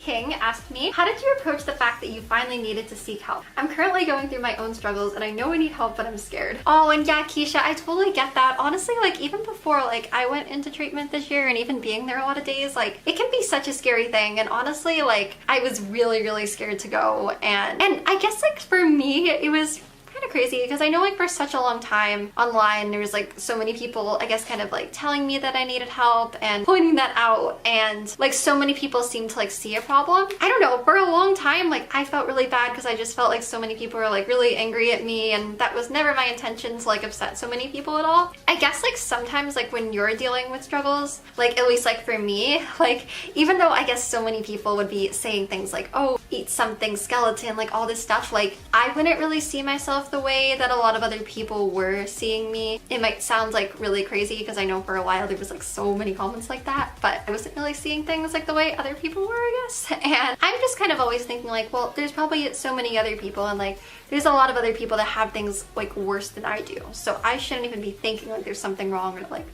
King asked me, how did you approach the fact that you finally needed to seek help? I'm currently going through my own struggles and I know I need help, but I'm scared. Oh, and yeah, Keisha, I totally get that. Honestly, like even before like I went into treatment this year and even being there a lot of days, like it can be such a scary thing. And honestly, like I was really scared to go. And I guess like for me, it was kind of crazy because I know like for such a long time online there was like so many people I guess kind of like telling me that I needed help and pointing that out, and like so many people seemed to like see a problem. I don't know, for a long time like I felt really bad because I just felt like so many people were like really angry at me, and that was never my intention to like upset so many people at all. I guess like sometimes like when you're dealing with struggles, like at least like for me, like even though I guess so many people would be saying things like, oh, eat something skeleton, like all this stuff, like I wouldn't really see myself the way that a lot of other people were seeing me. It might sound like really crazy because I know for a while there was like so many comments like that, but I wasn't really seeing things like the way other people were, I guess. And I'm just kind of always thinking like, well, there's probably so many other people, and like there's a lot of other people that have things like worse than I do, so I shouldn't even be thinking like there's something wrong or like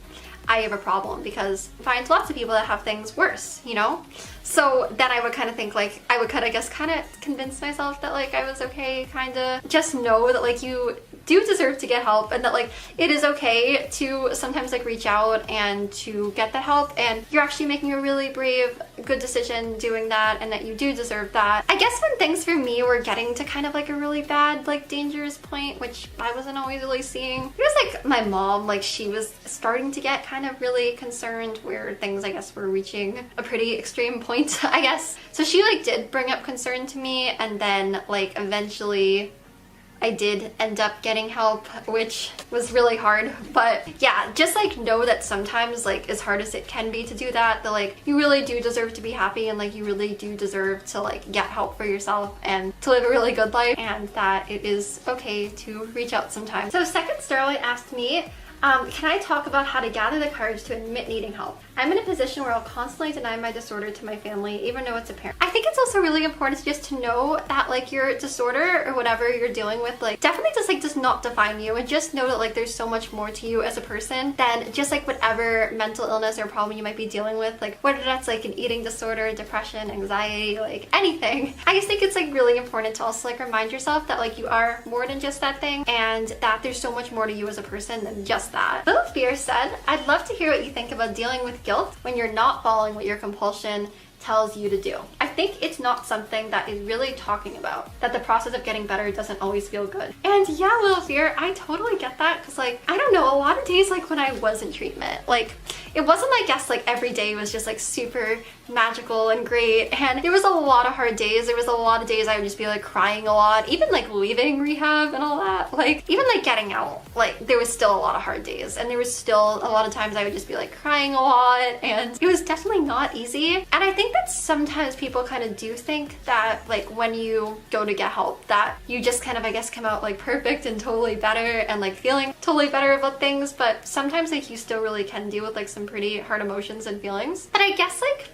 I have a problem, because I find lots of people that have things worse, you know? So then I would kind of think like, I would kind of convince myself that like I was okay, kind of. Just know that like you do deserve to get help, and that like it is okay to sometimes like reach out and to get the help, and you're actually making a really brave, good decision doing that, and that you do deserve that. I guess when things for me were getting to kind of like a really bad, like dangerous point, which I wasn't always really seeing, it was like my mom, like she was starting to get kind of really concerned where things I guess were reaching a pretty extreme point, I guess. So she like did bring up concern to me, and then like eventually I did end up getting help, which was really hard. But yeah, just like know that sometimes like as hard as it can be to do that, that like you really do deserve to be happy, and like you really do deserve to like get help for yourself and to live a really good life, and that it is okay to reach out sometimes. So second Starlight asked me, can I talk about how to gather the courage to admit needing help? I'm in a position where I'll constantly deny my disorder to my family, even though it's apparent. I think it's also really important just to know that like your disorder or whatever you're dealing with, like definitely does not define you, and just know that like there's so much more to you as a person than just like whatever mental illness or problem you might be dealing with, like whether that's like an eating disorder, depression, anxiety, like anything. I just think it's like really important to also like remind yourself that like you are more than just that thing, and that there's so much more to you as a person than just that. Little Fear said, I'd love to hear what you think about dealing with guilt when you're not following what your compulsion tells you to do. I think it's not something that is really talking about, that the process of getting better doesn't always feel good. And yeah, Little Fear, I totally get that, because like, I don't know, a lot of days like when I was in treatment, like it wasn't, I guess, like every day was just like super magical and great, and there was a lot of hard days. There was a lot of days I would just be like crying a lot, even like leaving rehab and all that, like even like getting out, like there was still a lot of hard days, and there was still a lot of times I would just be like crying a lot, and it was definitely not easy. And I think that sometimes people kind of do think that like when you go to get help that you just kind of, I guess, come out like perfect and totally better and like feeling totally better about things, but sometimes like you still really can deal with like some pretty hard emotions and feelings. And I guess like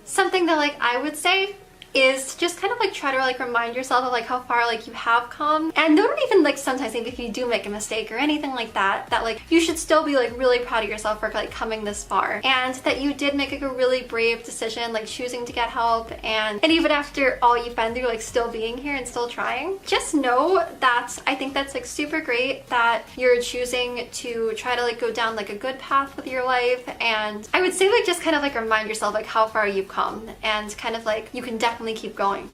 something that like I would say is just kind of like try to like remind yourself of like how far like you have come, and don't even like sometimes think if you do make a mistake or anything like that, that like you should still be like really proud of yourself for like coming this far, and that you did make like a really brave decision like choosing to get help, and even after all you've been through, like still being here and still trying. Just know that I think that's like super great that you're choosing to try to like go down like a good path with your life, and I would say like just kind of like remind yourself like how far you've come, and kind of like you can definitely keep going.